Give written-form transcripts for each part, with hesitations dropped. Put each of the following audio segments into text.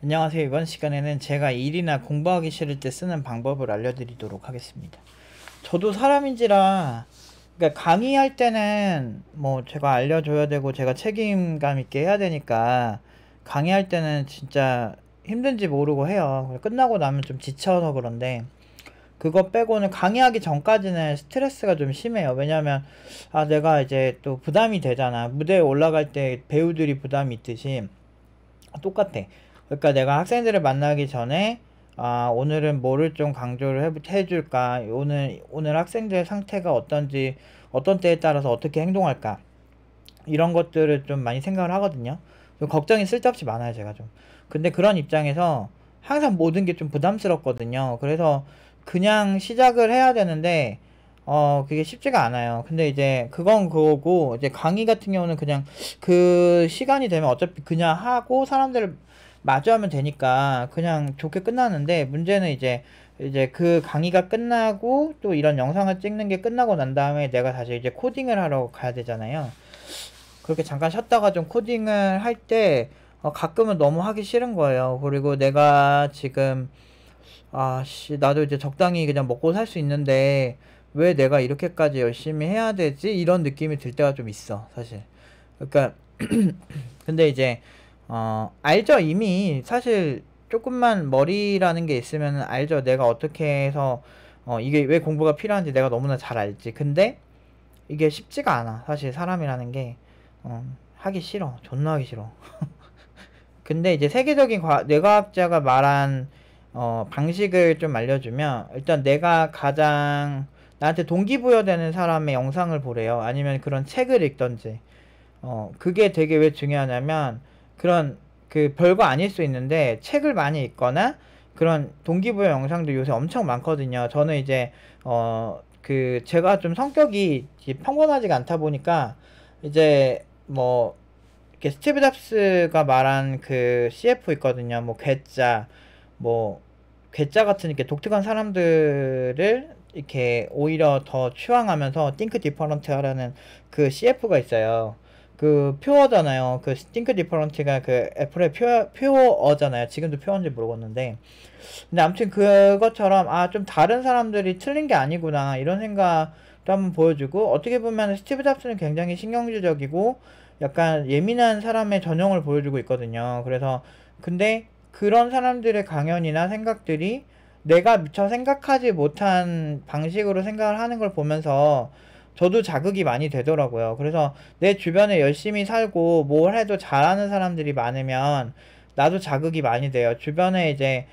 안녕하세요. 이번 시간에는 제가 일이나 공부하기 싫을 때 쓰는 방법을 알려드리도록 하겠습니다. 저도 사람인지라, 그러니까 강의할 때는 뭐 제가 알려줘야 되고 제가 책임감 있게 해야 되니까 강의할 때는 진짜 힘든지 모르고 해요. 끝나고 나면 좀 지쳐서 그런데 그거 빼고는 강의하기 전까지는 스트레스가 좀 심해요. 왜냐면 내가 이제 또 부담이 되잖아. 무대에 올라갈 때 배우들이 부담이 있듯이 똑같아. 그러니까 내가 학생들을 만나기 전에 오늘은 뭐를 좀 강조를 해줄까, 오늘 학생들의 상태가 어떤지, 어떤 때에 따라서 어떻게 행동할까, 이런 것들을 좀 많이 생각을 하거든요. 걱정이 쓸데없이 많아요, 제가 좀. 근데 그런 입장에서 항상 모든 게 좀 부담스럽거든요. 그래서 그냥 시작을 해야 되는데 그게 쉽지가 않아요. 근데 이제 그건 그거고, 이제 강의 같은 경우는 그냥 그 시간이 되면 어차피 그냥 하고 사람들을 마주하면 되니까 그냥 좋게 끝나는데, 문제는 이제 그 강의가 끝나고 또 이런 영상을 찍는 게 끝나고 난 다음에 내가 다시 이제 코딩을 하러 가야 되잖아요. 그렇게 잠깐 쉬었다가 좀 코딩을 할 때 가끔은 너무 하기 싫은 거예요. 그리고 내가 지금 나도 이제 적당히 그냥 먹고 살 수 있는데 왜 내가 이렇게까지 열심히 해야 되지? 이런 느낌이 들 때가 좀 있어, 사실. 그러니까 근데 이제 알죠. 이미 사실 조금만 머리라는 게 있으면 알죠. 내가 어떻게 해서 이게 왜 공부가 필요한지 내가 너무나 잘 알지. 근데 이게 쉽지가 않아, 사실. 사람이라는 게 하기 싫어. 존나 하기 싫어. 근데 이제 세계적인 뇌과학자가 말한 방식을 좀 알려주면, 일단 내가 가장 나한테 동기부여되는 사람의 영상을 보래요. 아니면 그런 책을 읽던지. 그게 되게 왜 중요하냐면, 그런 그 별거 아닐 수 있는데 책을 많이 읽거나 그런 동기부여 영상도 요새 엄청 많거든요. 저는 이제 제가 좀 성격이 평범하지가 않다 보니까 이제 뭐 이렇게 스티브 잡스가 말한 그 CF 있거든요. 뭐 괴짜 같은 이렇게 독특한 사람들을 이렇게 오히려 더 추앙하면서 think different 하라는 그 CF가 있어요. 그 표어잖아요. 그 think different가 그 애플의 표어잖아요. 지금도 표어인지 모르겠는데. 근데 아무튼 그것처럼 좀 다른 사람들이 틀린 게 아니구나, 이런 생각도 한번 보여주고, 어떻게 보면 스티브 잡스는 굉장히 신경질적이고 약간 예민한 사람의 전형을 보여주고 있거든요. 그래서 근데 그런 사람들의 강연이나 생각들이 내가 미처 생각하지 못한 방식으로 생각을 하는 걸 보면서 저도 자극이 많이 되더라고요. 그래서 내 주변에 열심히 살고 뭘 해도 잘하는 사람들이 많으면 나도 자극이 많이 돼요. 주변에 이제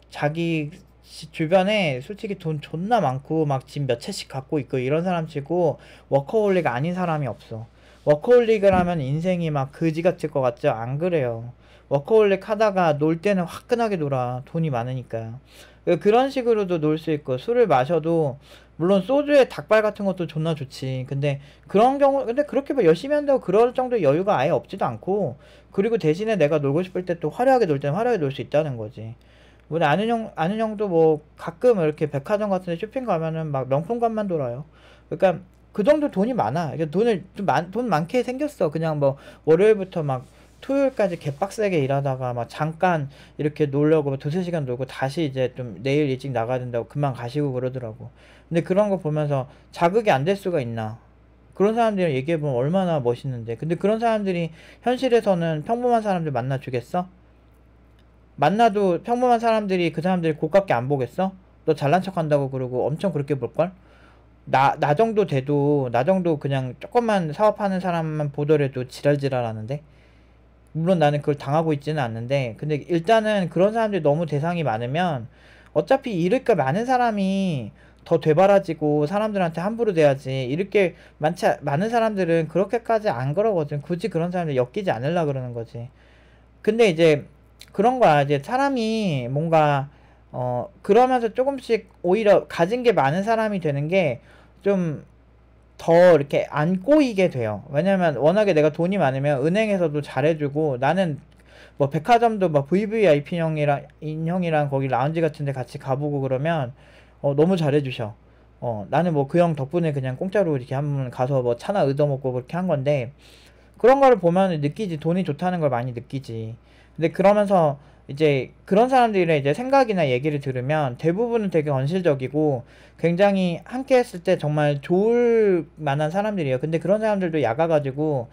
자기 주변에 솔직히 돈 존나 많고 막 집 몇 채씩 갖고 있고 이런 사람 치고 워커홀릭 아닌 사람이 없어. 워커홀릭을 하면 인생이 막 그지 같을 것 같죠? 안 그래요. 워커홀릭 하다가 놀 때는 화끈하게 놀아. 돈이 많으니까. 그런 식으로도 놀 수 있고, 술을 마셔도 물론 소주에 닭발 같은 것도 존나 좋지. 근데 그런 경우, 근데 그렇게 뭐 열심히 한다고 그럴 정도의 여유가 아예 없지도 않고, 그리고 대신에 내가 놀고 싶을 때 또 화려하게 놀 때는 화려하게 놀 수 있다는 거지. 뭐 아는 형도 뭐 가끔 이렇게 백화점 같은 데 쇼핑 가면은 막 명품관만 돌아요. 그러니까 그 정도 돈이 많아. 그러니까 돈 많게 생겼어. 그냥 뭐 월요일부터 막 토요일까지 개빡세게 일하다가 막 잠깐 이렇게 놀려고 두세 시간 놀고 다시 이제 좀 내일 일찍 나가야 된다고 금방 가시고 그러더라고. 근데 그런 거 보면서 자극이 안 될 수가 있나. 그런 사람들이랑 얘기해보면 얼마나 멋있는데. 근데 그런 사람들이 현실에서는 평범한 사람들 만나주겠어? 만나도 평범한 사람들이 그 사람들이 고깝게 안 보겠어? 너 잘난 척 한다고 그러고 엄청 그렇게 볼걸? 나 정도 돼도, 나 정도 그냥 조금만 사업하는 사람만 보더라도 지랄지랄 하는데? 물론 나는 그걸 당하고 있지는 않는데, 근데 일단은 그런 사람들이 너무 대상이 많으면 어차피 잃을 게 많은 사람이 더 되바라지고 사람들한테 함부로 돼야지. 잃을 게 많은 사람들은 그렇게까지 안 그러거든. 굳이 그런 사람들 엮이지 않으려 그러는 거지. 근데 이제 그런 거야. 이제 사람이 뭔가 그러면서 조금씩 오히려 가진 게 많은 사람이 되는 게 좀 더 이렇게 안 꼬이게 돼요. 왜냐면 워낙에 내가 돈이 많으면 은행에서도 잘해주고, 나는 뭐 백화점도 막 VVIP 형이랑 거기 라운지 같은 데 같이 가보고 그러면 너무 잘해주셔. 나는 뭐 그 형 덕분에 그냥 공짜로 이렇게 한번 가서 뭐 차나 얻어먹고 그렇게 한 건데, 그런 거를 보면 느끼지. 돈이 좋다는 걸 많이 느끼지. 근데 그러면서 이제 그런 사람들의 이제 생각이나 얘기를 들으면 대부분은 되게 건실적이고 굉장히 함께 했을 때 정말 좋을 만한 사람들이에요. 근데 그런 사람들도 약아가지고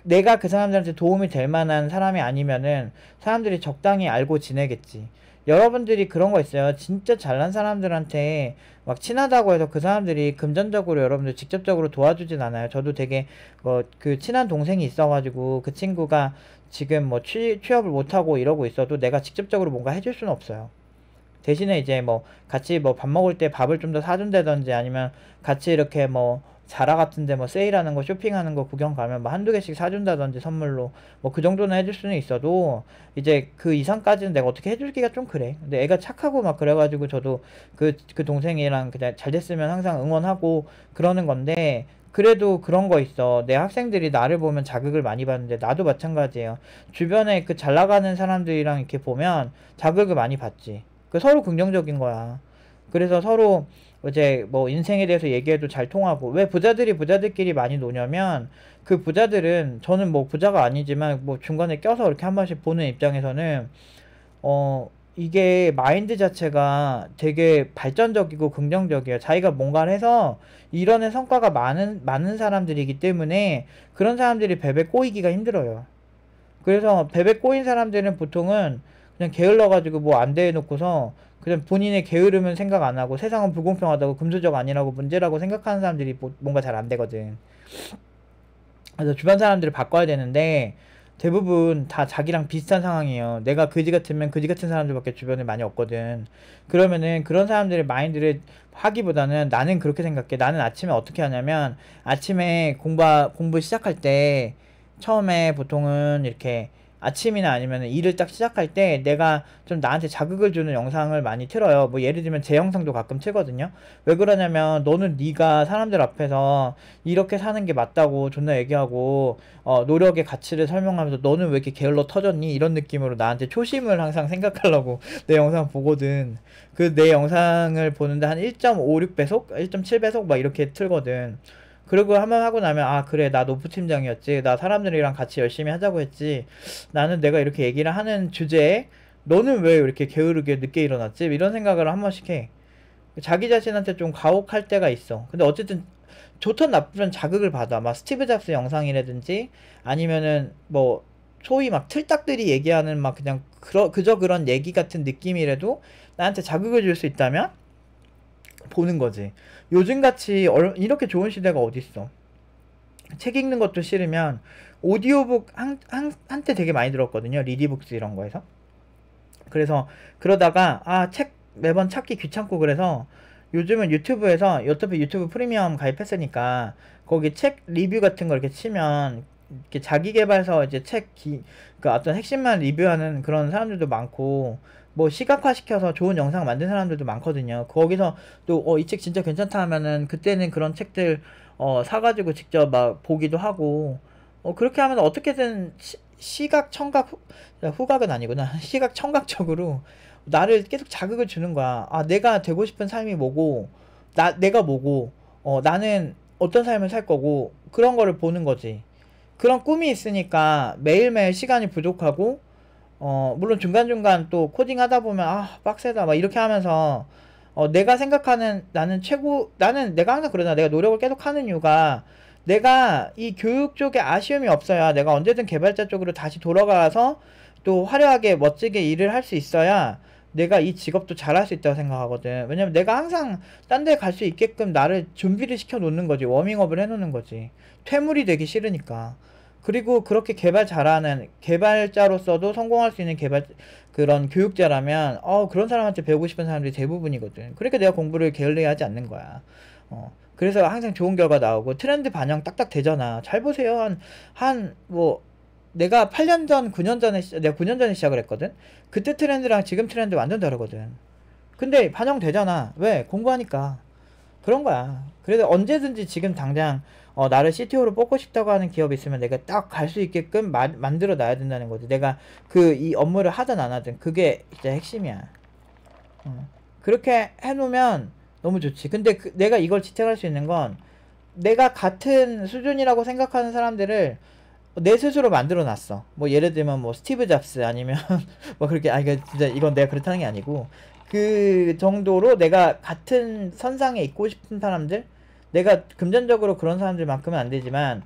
내가 그 사람들한테 도움이 될 만한 사람이 아니면은 사람들이 적당히 알고 지내겠지. 여러분들이 그런 거 있어요. 진짜 잘난 사람들한테 막 친하다고 해서 그 사람들이 금전적으로 여러분들 직접적으로 도와주진 않아요. 저도 되게 그 친한 동생이 있어가지고 그 친구가 지금 뭐 취업을 못하고 이러고 있어도 내가 직접적으로 뭔가 해줄 수는 없어요. 대신에 이제 뭐 같이 뭐 밥 먹을 때 밥을 좀 더 사준다든지 아니면 같이 이렇게 뭐 자라 같은데 뭐 세일하는 거 쇼핑하는 거 구경 가면 뭐 한두 개씩 사준다든지 선물로 뭐 그 정도는 해줄 수는 있어도 이제 그 이상까지는 내가 어떻게 해줄기가 좀 그래. 근데 애가 착하고 막 그래가지고 저도 그 동생이랑 그냥 잘 됐으면 항상 응원하고 그러는 건데 그래도 그런 거 있어. 내 학생들이 나를 보면 자극을 많이 받는데 나도 마찬가지예요. 주변에 그 잘 나가는 사람들이랑 이렇게 보면 자극을 많이 받지. 그 서로 긍정적인 거야. 그래서 서로 이제 뭐 인생에 대해서 얘기해도 잘 통하고 왜 부자들이 부자들끼리 많이 노냐면 그 부자들은 저는 뭐 부자가 아니지만 뭐 중간에 껴서 이렇게 한 번씩 보는 입장에서는 이게 마인드 자체가 되게 발전적이고 긍정적이에요. 자기가 뭔가를 해서 이뤄낸 성과가 많은 사람들이기 때문에 그런 사람들이 베베 꼬이기가 힘들어요. 그래서 베베 꼬인 사람들은 보통은 그냥 게을러가지고 뭐 안 돼 놓고서 그냥 본인의 게으름은 생각 안 하고 세상은 불공평하다고 금수저 아니라고 문제라고 생각하는 사람들이 뭔가 잘 안 되거든. 그래서 주변 사람들을 바꿔야 되는데 대부분 다 자기랑 비슷한 상황이에요. 내가 그지 같으면 그지 같은 사람들밖에 주변에 많이 없거든. 그러면은 그런 사람들의 마인드를 하기보다는 나는 그렇게 생각해. 나는 아침에 어떻게 하냐면 아침에 공부 시작할 때 처음에 보통은 이렇게 아침이나 아니면 일을 딱 시작할 때 내가 좀 나한테 자극을 주는 영상을 많이 틀어요. 뭐 예를 들면 제 영상도 가끔 틀거든요. 왜 그러냐면 너는 네가 사람들 앞에서 이렇게 사는 게 맞다고 존나 얘기하고 노력의 가치를 설명하면서 너는 왜 이렇게 게을러 터졌니? 이런 느낌으로 나한테 초심을 항상 생각하려고 내 영상 보거든. 그 내 영상을 보는데 한 1.56배속? 1.7배속 막 이렇게 틀거든. 그리고 한번 하고 나면 아 그래 나 노프 팀장이었지 나 사람들이랑 같이 열심히 하자고 했지 나는 내가 이렇게 얘기를 하는 주제에 너는 왜 이렇게 게으르게 늦게 일어났지 이런 생각을 한 번씩 해. 자기 자신한테 좀 가혹할 때가 있어. 근데 어쨌든 좋든 나쁘든 자극을 받아. 막 스티브 잡스 영상이라든지 아니면은 뭐 소위 막 틀딱들이 얘기하는 막 그냥 그저 그런 얘기 같은 느낌이라도 나한테 자극을 줄 수 있다면 보는 거지. 요즘같이 이렇게 좋은 시대가 어딨어. 책 읽는 것도 싫으면 오디오북 한때 되게 많이 들었거든요. 리디북스 이런 거에서. 그래서 그러다가 책 매번 찾기 귀찮고 그래서 요즘은 유튜브에서 어차피 유튜브 프리미엄 가입했으니까 거기 책 리뷰 같은 거 이렇게 치면 이렇게 자기 개발서 이제 그 어떤 핵심만 리뷰하는 그런 사람들도 많고 뭐 시각화 시켜서 좋은 영상 만든 사람들도 많거든요. 거기서 또 이 책 진짜 괜찮다 하면은 그때는 그런 책들 사가지고 직접 막 보기도 하고 그렇게 하면 어떻게든 시각 청각 후각은 아니구나. 시각 청각적으로 나를 계속 자극을 주는 거야. 내가 되고 싶은 삶이 뭐고 내가 뭐고 나는 어떤 삶을 살 거고 그런 거를 보는 거지. 그런 꿈이 있으니까 매일매일 시간이 부족하고 물론 중간중간 또 코딩 하다 보면 빡세다 막 이렇게 하면서 내가 생각하는 나는 내가 항상 그러잖아. 내가 노력을 계속 하는 이유가 내가 이 교육 쪽에 아쉬움이 없어야 내가 언제든 개발자 쪽으로 다시 돌아가서 또 화려하게 멋지게 일을 할 수 있어야 내가 이 직업도 잘할 수 있다고 생각하거든. 왜냐면 내가 항상 딴 데 갈 수 있게끔 나를 준비를 시켜 놓는 거지. 워밍업을 해 놓는 거지. 퇴물이 되기 싫으니까. 그리고 그렇게 개발 잘하는 개발자로서도 성공할 수 있는 그런 교육자라면 그런 사람한테 배우고 싶은 사람들이 대부분이거든. 그러니까 내가 공부를 게을리 하지 않는 거야. 그래서 항상 좋은 결과 나오고 트렌드 반영 딱딱 되잖아. 잘 보세요. 뭐 내가 8년 전, 9년 전에 내가 9년 전에 시작을 했거든. 그때 트렌드랑 지금 트렌드 완전 다르거든. 근데 반영되잖아. 왜? 공부하니까. 그런 거야. 그래서 언제든지 지금 당장 나를 CTO로 뽑고 싶다고 하는 기업이 있으면 내가 딱 갈 수 있게끔 만들어 놔야 된다는 거지. 내가 이 업무를 하든 안 하든 그게 진짜 핵심이야. 그렇게 해놓으면 너무 좋지. 근데 내가 이걸 지탱할 수 있는 건 내가 같은 수준이라고 생각하는 사람들을 내 스스로 만들어 놨어. 뭐 예를 들면 뭐 스티브 잡스 아니면 뭐 그렇게 이거 진짜 이건 내가 그렇다는 게 아니고 그 정도로 내가 같은 선상에 있고 싶은 사람들, 내가 금전적으로 그런 사람들만큼은 안 되지만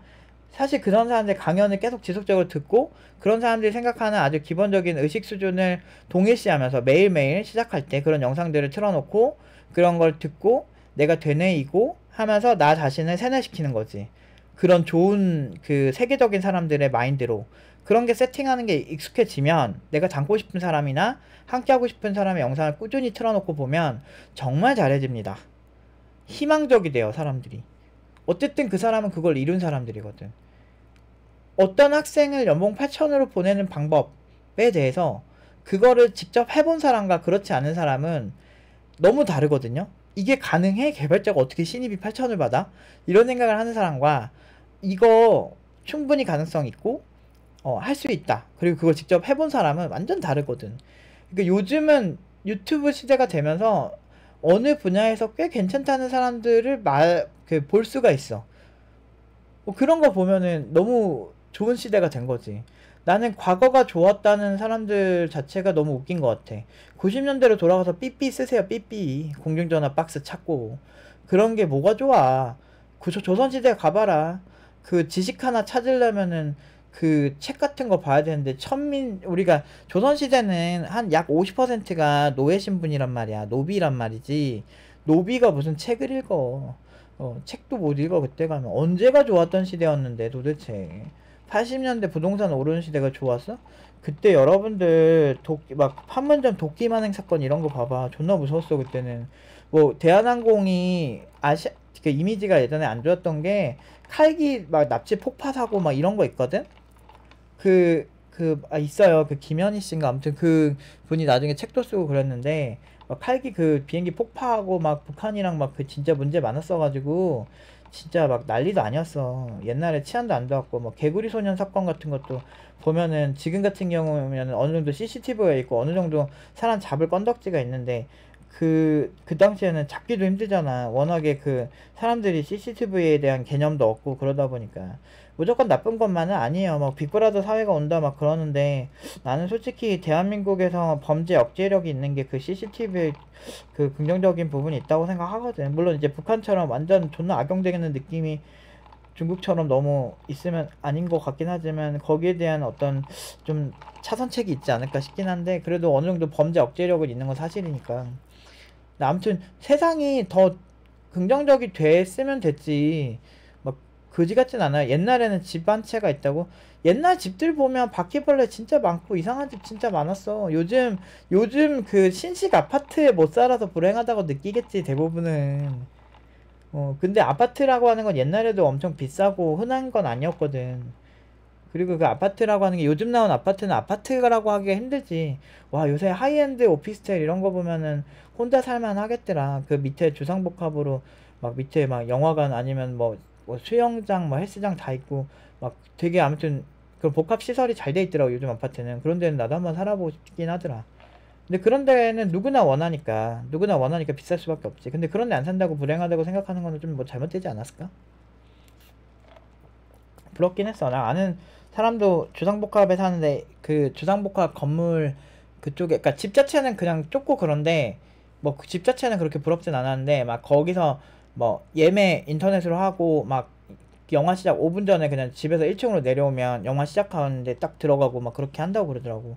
사실 그런 사람들 강연을 계속 지속적으로 듣고 그런 사람들이 생각하는 아주 기본적인 의식 수준을 동일시하면서 매일매일 시작할 때 그런 영상들을 틀어놓고 그런 걸 듣고 내가 되뇌이고 하면서 나 자신을 세뇌시키는 거지. 그런 좋은 그 세계적인 사람들의 마인드로 그런 게 세팅하는 게 익숙해지면 내가 닮고 싶은 사람이나 함께하고 싶은 사람의 영상을 꾸준히 틀어놓고 보면 정말 잘해집니다. 희망적이 돼요, 사람들이. 어쨌든 그 사람은 그걸 이룬 사람들이거든. 어떤 학생을 연봉 8천으로 보내는 방법에 대해서 그거를 직접 해본 사람과 그렇지 않은 사람은 너무 다르거든요. 이게 가능해? 개발자가 어떻게 신입이 8천을 받아? 이런 생각을 하는 사람과 이거 충분히 가능성 있고 할 수 있다. 그리고 그걸 직접 해본 사람은 완전 다르거든. 그러니까 요즘은 유튜브 시대가 되면서 어느 분야에서 꽤 괜찮다는 사람들을 볼 수가 있어. 뭐 그런 거 보면은 너무 좋은 시대가 된 거지. 나는 과거가 좋았다는 사람들 자체가 너무 웃긴 것 같아. 90년대로 돌아가서 삐삐 쓰세요, 삐삐. 공중전화 박스 찾고. 그런 게 뭐가 좋아. 조선시대 가봐라. 그 지식 하나 찾으려면은 그 책 같은 거 봐야 되는데, 우리가 조선시대는 한 약 50%가 노예 신분이란 말이야. 노비란 말이지. 노비가 무슨 책을 읽어. 책도 못 읽어. 그때 가면 언제가 좋았던 시대였는데 도대체. 80년대 부동산 오르는 시대가 좋았어? 그때 여러분들 막 판문점 도끼만행 사건 이런 거 봐봐. 존나 무서웠어 그때는. 뭐 대한항공이 그 이미지가 예전에 안 좋았던 게 칼기 막 납치 폭파 사고 막 이런 거 있거든. 있어요. 그 김현희 씨인가 아무튼 그 분이 나중에 책도 쓰고 그랬는데 막 칼기 그 비행기 폭파하고 막 북한이랑 막 그 진짜 문제 많았어가지고 진짜 막 난리도 아니었어. 옛날에 치안도 안 좋았고 뭐 개구리 소년 사건 같은 것도 보면은 지금 같은 경우면 어느 정도 CCTV가 있고 어느 정도 사람 잡을 건덕지가 있는데 그 당시에는 잡기도 힘들잖아. 워낙에 그 사람들이 CCTV에 대한 개념도 없고 그러다 보니까 무조건 나쁜 것만은 아니에요. 막 빅브라더 사회가 온다 막 그러는데 나는 솔직히 대한민국에서 범죄 억제력이 있는 게 그 CCTV에 그 긍정적인 부분이 있다고 생각하거든. 물론 이제 북한처럼 완전 존나 악용되는 느낌이 중국처럼 너무 있으면 아닌 것 같긴 하지만 거기에 대한 어떤 좀 차선책이 있지 않을까 싶긴 한데 그래도 어느 정도 범죄 억제력은 있는 건 사실이니까. 아무튼 세상이 더 긍정적이 됐으면 됐지. 막 거지 같진 않아요. 옛날에는 집 한 채가 있다고. 옛날 집들 보면 바퀴벌레 진짜 많고 이상한 집 진짜 많았어. 요즘 그 신식 아파트에 못 살아서 불행하다고 느끼겠지 대부분은. 근데 아파트라고 하는 건 옛날에도 엄청 비싸고 흔한 건 아니었거든. 그리고 그 아파트라고 하는 게 요즘 나온 아파트는 아파트라고 하기가 힘들지. 와, 요새 하이엔드 오피스텔 이런 거 보면은 혼자 살만 하겠더라. 그 밑에 주상복합으로 막 밑에 막 영화관 아니면 뭐 수영장, 뭐 헬스장 다 있고 막 되게 아무튼 그 복합 시설이 잘 돼 있더라고, 요즘 아파트는. 그런 데는 나도 한번 살아보고 싶긴 하더라. 근데 그런 데는 누구나 원하니까 비쌀 수밖에 없지. 근데 그런 데 안 산다고 불행하다고 생각하는 거는 좀 뭐 잘못되지 않았을까? 부럽긴 했어. 나 아는 사람도 주상복합에 사는데 그 주상복합 건물 그쪽에, 그니까 집 자체는 그냥 좁고 그런데 뭐 그 집 자체는 그렇게 부럽진 않았는데 막 거기서 뭐 예매 인터넷으로 하고 막 영화 시작 5분 전에 그냥 집에서 1층으로 내려오면 영화 시작하는데 딱 들어가고 막 그렇게 한다고 그러더라고.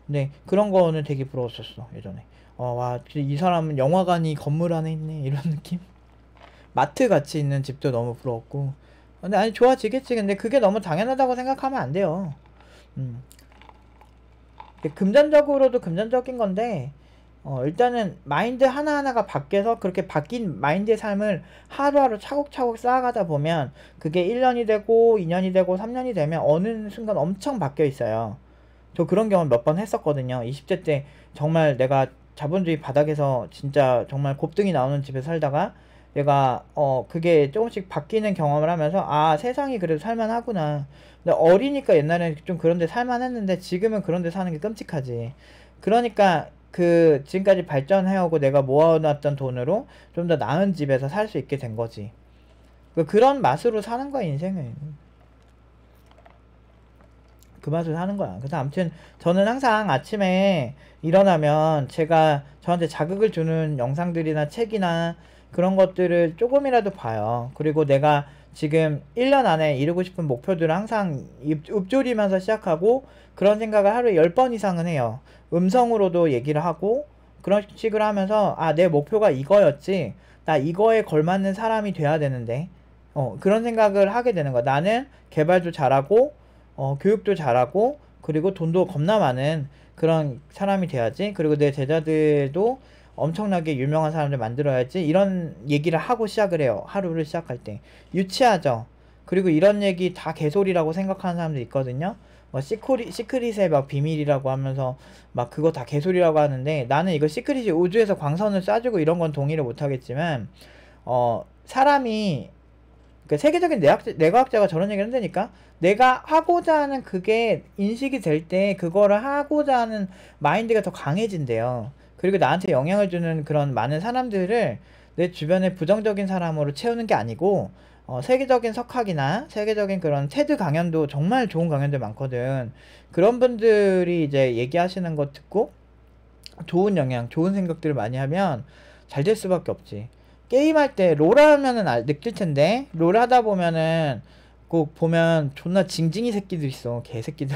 근데 그런 거는 되게 부러웠었어 예전에. 와, 이 사람은 영화관이 건물 안에 있네 이런 느낌. 마트 같이 있는 집도 너무 부러웠고. 근데 아니 좋아지겠지. 근데 그게 너무 당연하다고 생각하면 안 돼요. 음. 금전적으로도 금전적인 건데 일단은 마인드 하나하나가 바뀌어서 그렇게 바뀐 마인드의 삶을 하루하루 차곡차곡 쌓아가다 보면 그게 1년이 되고 2년이 되고 3년이 되면 어느 순간 엄청 바뀌어 있어요. 저 그런 경험 몇 번 했었거든요. 20대 때 정말 내가 자본주의 바닥에서 진짜 정말 곱등이 나오는 집에 살다가 내가 그게 조금씩 바뀌는 경험을 하면서 아, 세상이 그래도 살만하구나. 근데 어리니까 옛날에는 좀 그런 데 살만했는데 지금은 그런 데 사는 게 끔찍하지. 그러니까 그 지금까지 발전해오고 내가 모아놨던 돈으로 좀 더 나은 집에서 살 수 있게 된 거지. 그런 맛으로 사는 거야 인생은. 그 맛을 하는 거야. 그래서 아무튼 저는 항상 아침에 일어나면 제가 저한테 자극을 주는 영상들이나 책이나 그런 것들을 조금이라도 봐요. 그리고 내가 지금 1년 안에 이루고 싶은 목표들을 항상 읊조리면서 시작하고 그런 생각을 하루에 10번 이상은 해요. 음성으로도 얘기를 하고 그런 식으로 하면서 아, 내 목표가 이거였지. 나 이거에 걸맞는 사람이 돼야 되는데 그런 생각을 하게 되는 거야. 나는 개발도 잘하고 교육도 잘하고 그리고 돈도 겁나 많은 그런 사람이 돼야지. 그리고 내 제자들도 엄청나게 유명한 사람들 만들어야지. 이런 얘기를 하고 시작을 해요. 하루를 시작할 때. 유치하죠. 그리고 이런 얘기 다 개소리라고 생각하는 사람도 있거든요. 뭐 시크릿의 막 비밀이라고 하면서 막 그거 다 개소리라고 하는데, 나는 이거 시크릿이 우주에서 광선을 쏴주고 이런 건 동의를 못 하겠지만 사람이 그 세계적인 뇌과학자가 저런 얘기를 한다니까. 내가 하고자 하는 그게 인식이 될 때 그거를 하고자 하는 마인드가 더 강해진대요. 그리고 나한테 영향을 주는 그런 많은 사람들을 내 주변에 부정적인 사람으로 채우는 게 아니고 세계적인 석학이나 세계적인 그런 테드 강연도 정말 좋은 강연들 많거든. 그런 분들이 이제 얘기하시는 거 듣고 좋은 영향, 좋은 생각들을 많이 하면 잘 될 수밖에 없지. 게임할 때 롤 하면은 느낄 텐데, 롤 하다 보면은 꼭 보면 존나 징징이 새끼들 있어. 개새끼들.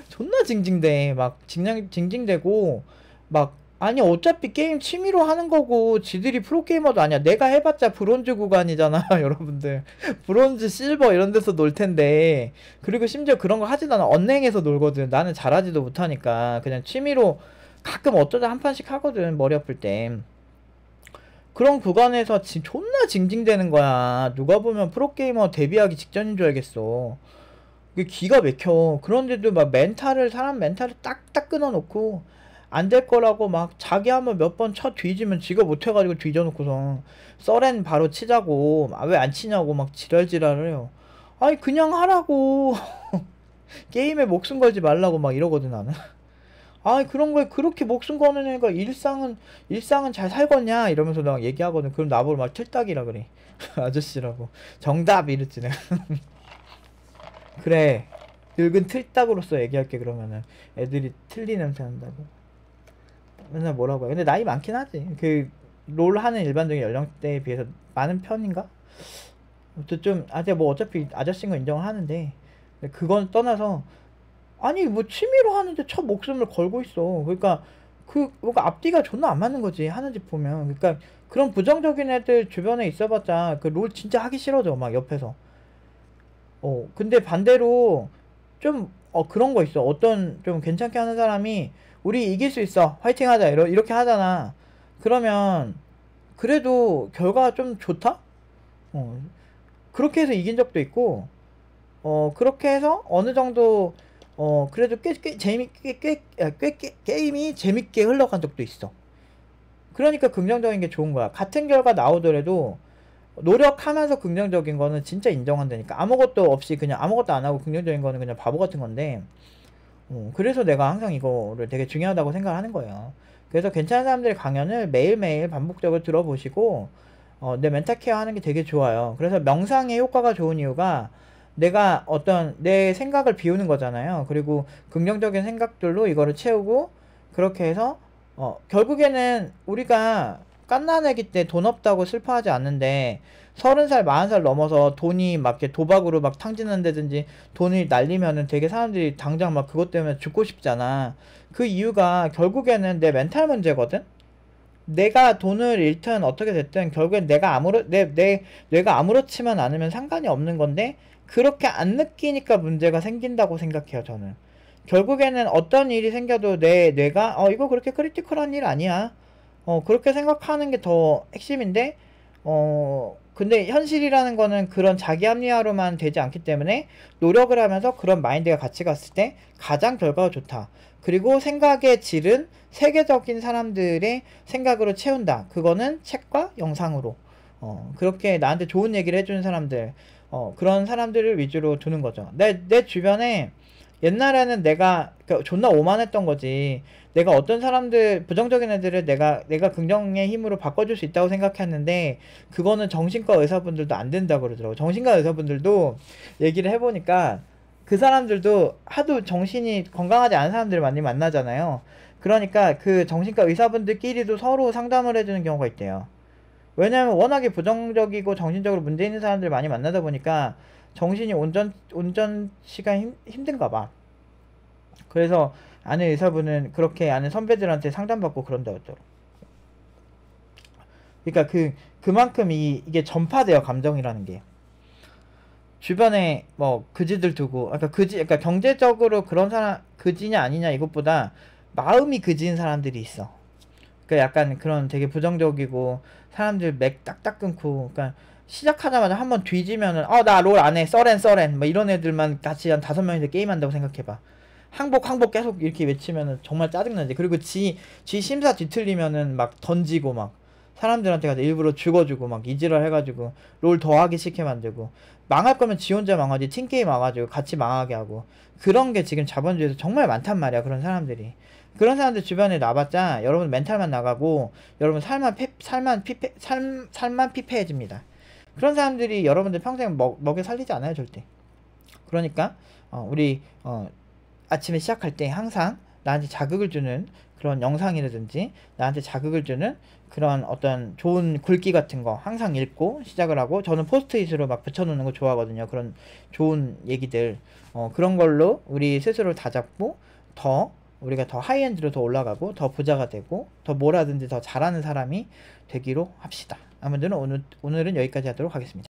존나 징징대. 막 징징대고 막 아니 어차피 게임 취미로 하는 거고 지들이 프로게이머도 아니야. 내가 해봤자 브론즈 구간이잖아. 여러분들 브론즈 실버 이런 데서 놀 텐데. 그리고 심지어 그런 거 하지도 않아. 언랭에서 놀거든. 나는 잘하지도 못하니까 그냥 취미로 가끔 어쩌다 한 판씩 하거든. 머리 아플 때. 그런 구간에서 존나 징징대는 거야. 누가 보면 프로게이머 데뷔하기 직전인 줄 알겠어. 그게 기가 막혀. 그런데도 막 사람 멘탈을 딱딱 끊어놓고 안 될 거라고 막 자기 한번 몇 번 쳐 뒤지면 지가 못해가지고 뒤져놓고서 서렌 바로 치자고 왜 안 치냐고 막 지랄지랄을 해요. 아니 그냥 하라고. 게임에 목숨 걸지 말라고 막 이러거든 나는. 아이 그런 거에 그렇게 목숨 거는 애가 일상은 잘 살겠냐 이러면서 나 얘기하거든. 그럼 나보고 막 틀딱이라 그래. 아저씨라고. 정답 이랬지 내가. 그래 늙은 틀딱으로서 얘기할게. 그러면은 애들이 틀리 냄새 난다고 맨날 뭐라고 해. 근데 나이 많긴 하지. 그 롤 하는 일반적인 연령대에 비해서 많은 편인가? 아무튼 좀 아직 뭐 어차피 아저씨인 거 인정을 하는데 그건 떠나서 아니 뭐 취미로 하는데 첫 목숨을 걸고 있어. 그러니까 뭔가 앞뒤가 존나 안 맞는 거지 하는 집 보면. 그러니까 그런 부정적인 애들 주변에 있어봤자 그 롤 진짜 하기 싫어져 막 옆에서. 근데 반대로 좀 그런 거 있어. 어떤 좀 괜찮게 하는 사람이 우리 이길 수 있어 화이팅 하자 이렇게 하잖아. 그러면 그래도 결과가 좀 좋다? 그렇게 해서 이긴 적도 있고 그렇게 해서 어느 정도 그래도 꽤 게임이 재밌게 흘러간 적도 있어. 그러니까 긍정적인 게 좋은 거야. 같은 결과 나오더라도 노력하면서 긍정적인 거는 진짜 인정한다니까. 아무것도 없이 그냥 아무것도 안 하고 긍정적인 거는 그냥 바보 같은 건데. 그래서 내가 항상 이거를 되게 중요하다고 생각을 하는 거예요. 그래서 괜찮은 사람들의 강연을 매일매일 반복적으로 들어보시고 내 멘탈 케어 하는 게 되게 좋아요. 그래서 명상의 효과가 좋은 이유가 내가 어떤 내 생각을 비우는 거잖아요. 그리고 긍정적인 생각들로 이거를 채우고 그렇게 해서 결국에는 우리가 갓난아기 때 돈 없다고 슬퍼하지 않는데 30살 40살 넘어서 돈이 막 이렇게 도박으로 막 탕진한다든지 돈을 날리면은 되게 사람들이 당장 막 그것 때문에 죽고 싶잖아. 그 이유가 결국에는 내 멘탈 문제거든. 내가 돈을 잃든 어떻게 됐든 결국엔 뇌가 아무렇지만 않으면 상관이 없는 건데 그렇게 안 느끼니까 문제가 생긴다고 생각해요 저는. 결국에는 어떤 일이 생겨도 내 뇌가 이거 그렇게 크리티컬한 일 아니야 그렇게 생각하는 게 더 핵심인데 근데 현실이라는 거는 그런 자기 합리화로만 되지 않기 때문에 노력을 하면서 그런 마인드가 같이 갔을 때 가장 결과가 좋다. 그리고 생각의 질은 세계적인 사람들의 생각으로 채운다. 그거는 책과 영상으로 그렇게 나한테 좋은 얘기를 해주는 사람들 그런 사람들을 위주로 두는 거죠. 내 주변에 옛날에는 내가 존나 오만했던 거지. 내가 어떤 사람들 부정적인 애들을 내가 긍정의 힘으로 바꿔줄 수 있다고 생각했는데 그거는 정신과 의사분들도 안 된다고 그러더라고. 정신과 의사분들도 얘기를 해보니까 그 사람들도 하도 정신이 건강하지 않은 사람들을 많이 만나잖아요. 그러니까 그 정신과 의사분들끼리도 서로 상담을 해주는 경우가 있대요. 왜냐면 워낙에 부정적이고 정신적으로 문제 있는 사람들 많이 만나다 보니까 정신이 온전치가 힘든가 봐. 그래서 아는 의사분은 그렇게 아는 선배들한테 상담받고 그런다고 하더라고. 그러니까 그만큼 이게 전파돼요, 감정이라는 게. 주변에 뭐 그지들 두고, 그러니까 경제적으로 그런 사람 그지냐 아니냐 이것보다 마음이 그지인 사람들이 있어. 그러니까 약간 그런 되게 부정적이고 사람들 맥 딱딱 끊고, 그러니까 시작하자마자 한번 뒤지면은 나 롤 안 해, 썰엔 뭐 이런 애들만 같이 한 5명이서 게임한다고 생각해봐. 항복 계속 이렇게 외치면은 정말 짜증나지. 그리고 지 심사 뒤틀리면은 막 던지고 막 사람들한테 가서 일부러 죽어주고 막 이지랄 해가지고 롤 더하기 싫게 만들고, 망할 거면 지 혼자 망하지 팀게임 와가지고 같이 망하게 하고, 그런 게 지금 자본주의에서 정말 많단 말이야. 그런 사람들이. 그런 사람들 주변에 나봤자 여러분 멘탈만 나가고 여러분 살만 피폐해집니다. 그런 사람들이 여러분들 평생 먹여 살리지 않아요, 절대. 그러니까 우리 아침에 시작할 때 항상 나한테 자극을 주는 그런 영상이라든지 나한테 자극을 주는 그런 어떤 좋은 글귀 같은 거 항상 읽고 시작을 하고, 저는 포스트잇으로 막 붙여놓는 거 좋아하거든요. 그런 좋은 얘기들, 그런 걸로 우리 스스로 다잡고 더 우리가 더 하이엔드로 더 올라가고 더 부자가 되고 더 뭐라든지 더 잘하는 사람이 되기로 합시다. 아무튼 오늘은 여기까지 하도록 하겠습니다.